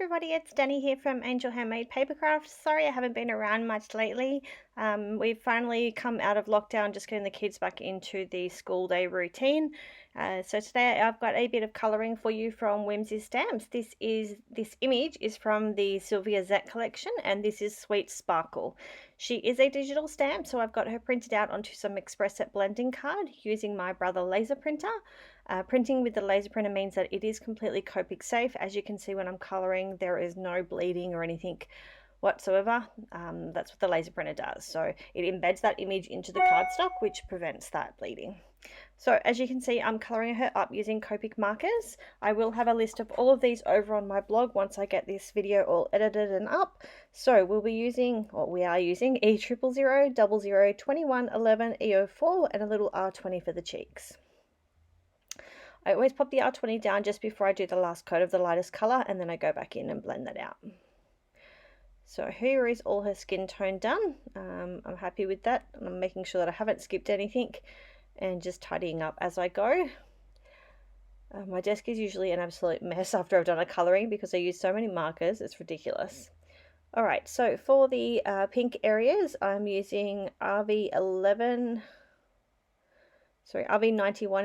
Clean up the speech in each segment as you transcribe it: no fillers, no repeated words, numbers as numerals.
everybody, it's Danny here from Angel Handmade Papercraft. Sorry I haven't been around much lately. We've finally come out of lockdown, just getting the kids back into the school day routine. So today I've got a bit of colouring for you from Whimsy Stamps. This image is from the Sylvia Zet collection, and this is Sweet Sparkle. She is a digital stamp, so I've got her printed out onto some Express Set blending card using my Brother laser printer. Printing with the laser printer means that it is completely Copic safe. As you can see when I'm colouring, there is no bleeding or anything whatsoever. That's what the laser printer does. So it embeds that image into the cardstock, which prevents that bleeding. So as you can see, I'm colouring her up using Copic markers. I will have a list of all of these over on my blog once I get this video all edited and up. So we are using E000 00 21 11 E04 and a little R20 for the cheeks. I always pop the R20 down just before I do the last coat of the lightest colour, and then I go back in and blend that out. So here is all her skin tone done. I'm happy with that, and I'm making sure that I haven't skipped anything and just tidying up as I go. My desk is usually an absolute mess after I've done a colouring because I use so many markers, it's ridiculous. Alright, so for the pink areas, I'm using RV91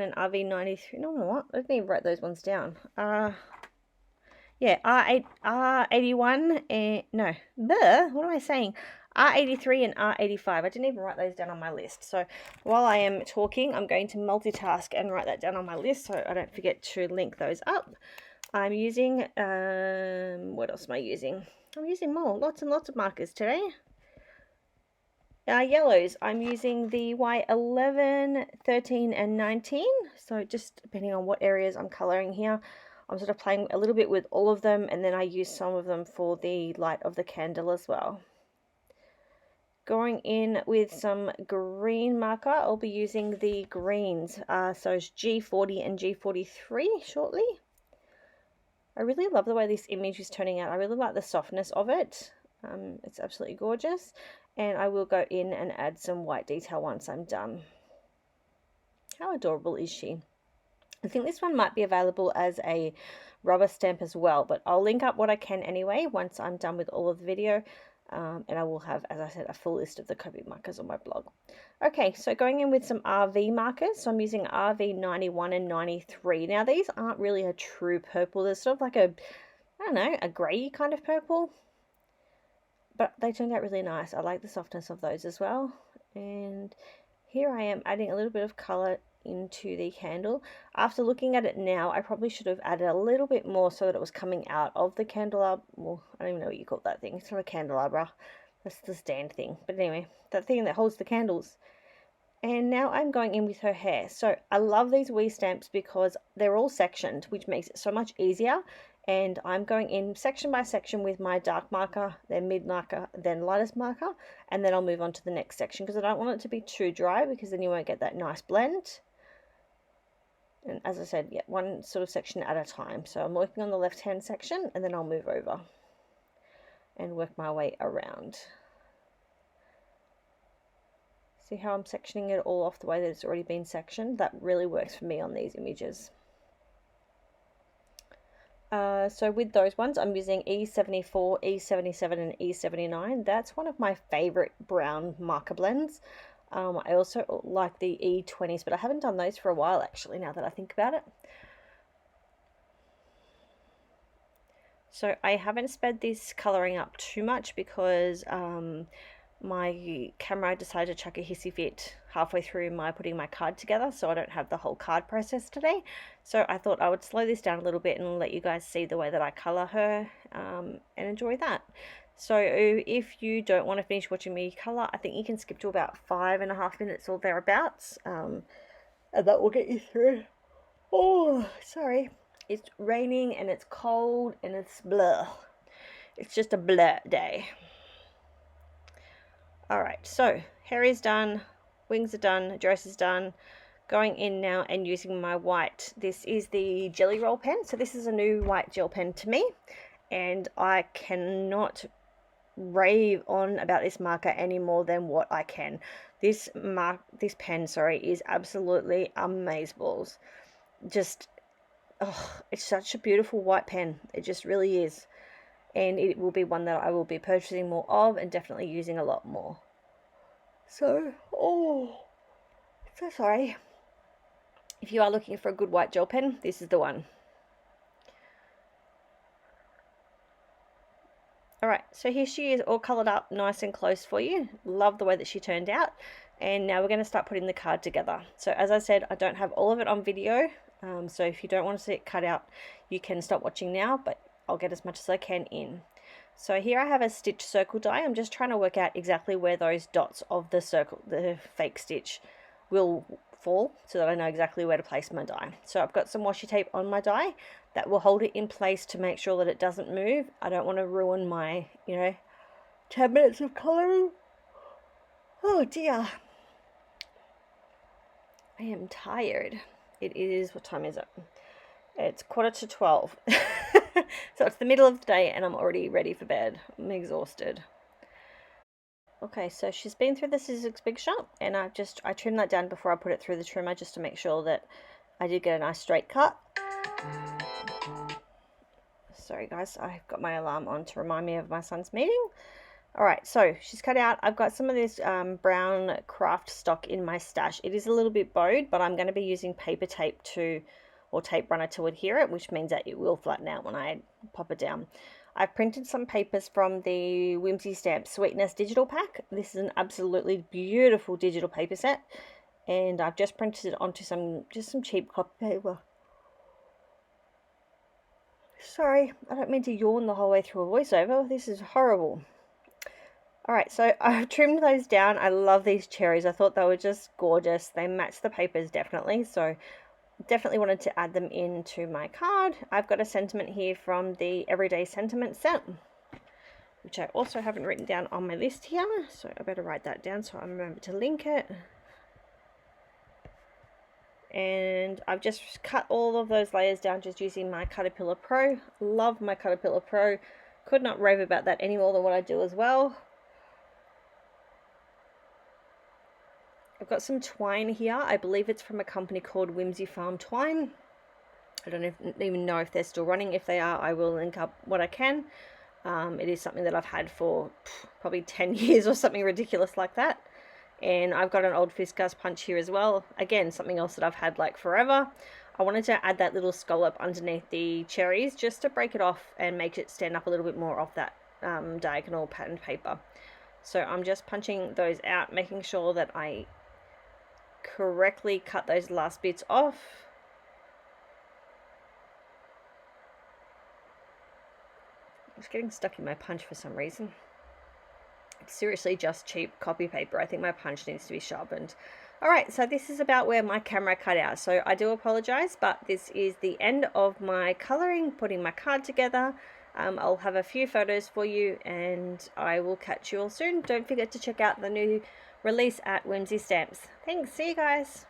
and RV93. No, what? I didn't even write those ones down. Yeah, R81 and no, what am I saying? R83 and R85. I didn't even write those down on my list. So while I am talking, I'm going to multitask and write that down on my list so I don't forget to link those up. I'm using, what else am I using? I'm using lots and lots of markers today. Yellows, I'm using the Y11, 13 and 19, so just depending on what areas I'm colouring here, I'm sort of playing a little bit with all of them, and then I use some of them for the light of the candle as well. Going in with some green marker, I'll be using the greens, so it's G40 and G43 shortly. I really love the way this image is turning out. I really like the softness of it. It's absolutely gorgeous. And I will go in and add some white detail once I'm done. How adorable is she? I think this one might be available as a rubber stamp as well, but I'll link up what I can anyway once I'm done with all of the video. And I will have, as I said, a full list of the Copic markers on my blog. Okay, so going in with some RV markers. So I'm using RV91 and 93. Now these aren't really a true purple. They're sort of like a, I don't know, a grey kind of purple. But they turned out really nice. I like the softness of those as well. And here I am adding a little bit of colour into the candle. After looking at it now, I probably should have added a little bit more so that it was coming out of the candelabra. Well, I don't even know what you call that thing. It's not a candelabra. That's the stand thing. But anyway, that thing that holds the candles. And now I'm going in with her hair. So I love these wee stamps because they're all sectioned, which makes it so much easier. And I'm going in section by section with my dark marker, then mid marker, then lightest marker, and then I'll move on to the next section because I don't want it to be too dry because then you won't get that nice blend. And as I said, yeah, one sort of section at a time. So I'm working on the left hand section and then I'll move over and work my way around. See how I'm sectioning it all off the way that it's already been sectioned? That really works for me on these images. So with those ones, I'm using E74, E77 and E79. That's one of my favorite brown marker blends. I also like the E20s, but I haven't done those for a while actually, now that I think about it. So I haven't sped this colouring up too much because my camera decided to chuck a hissy fit halfway through putting my card together, so I don't have the whole card process today. So I thought I would slow this down a little bit and let you guys see the way that I colour her and enjoy that. So if you don't want to finish watching me colour, I think you can skip to about 5.5 minutes or thereabouts, and that will get you through. Oh, sorry. It's raining and it's cold and it's blah. It's just a blah day. Alright, so hair is done, wings are done, dress is done. Going in now and using my white. This is the Jelly Roll pen. So this is a new white gel pen to me. And I cannot rave on about this marker any more than what I can. This pen, is absolutely amazeballs. Just, oh, it's such a beautiful white pen. It just really is. and it will be one that I will be purchasing more of and definitely using a lot more. So, oh, so sorry. If you are looking for a good white gel pen, this is the one. Alright, so here she is all coloured up nice and close for you. Love the way that she turned out. And now we're going to start putting the card together. So as I said, I don't have all of it on video. So if you don't want to see it cut out, you can stop watching now, but I'll get as much as I can in. So here I have a stitch circle die. I'm just trying to work out exactly where those dots of the circle, the fake stitch, will fall so that I know exactly where to place my die. So I've got some washi tape on my die that will hold it in place to make sure that it doesn't move. I don't want to ruin my, 10 minutes of colouring. Oh dear. I am tired. It is, what time is it? It's 11:45. So it's the middle of the day and I'm already ready for bed. I'm exhausted. Okay, so she's been through the scissors big shot, and I trimmed that down before I put it through the trimmer just to make sure that I did get a nice straight cut. Sorry guys, I've got my alarm on to remind me of my son's meeting. Alright, so she's cut out. I've got some of this brown craft stock in my stash. It is a little bit bowed, but I'm going to be using paper tape or tape runner to adhere it, which means that it will flatten out when I pop it down. I've printed some papers from the Whimsy Stamp Sweetness digital pack. This is an absolutely beautiful digital paper set, and I've just printed it onto some cheap copy paper. Sorry, I don't mean to yawn the whole way through a voiceover. This is horrible. Alright, so I've trimmed those down. I love these cherries. I thought they were just gorgeous. They match the papers definitely, so definitely wanted to add them into my card. I've got a sentiment here from the Everyday Sentiment set, which I also haven't written down on my list here, so I better write that down so I remember to link it. And I've just cut all of those layers down just using my Caterpillar Pro. Love my Caterpillar Pro. Could not rave about that any more than what I do as well. I've got some twine here. I believe it's from a company called Whimsy Farm Twine. I don't even know if they're still running. If they are, I will link up what I can. It is something that I've had for probably 10 years or something ridiculous like that. And I've got an old Fiskars punch here as well. Again, something else that I've had like forever. I wanted to add that little scallop underneath the cherries just to break it off and make it stand up a little bit more off that diagonal patterned paper. So I'm just punching those out, making sure that I correctly cut those last bits off. It's getting stuck in my punch for some reason. It's seriously just cheap copy paper. I think my punch needs to be sharpened. Alright, so this is about where my camera cut out. So I do apologize, but this is the end of my colouring, putting my card together. I'll have a few photos for you and I will catch you all soon. Don't forget to check out the new release at Whimsy Stamps. Thanks, see you guys.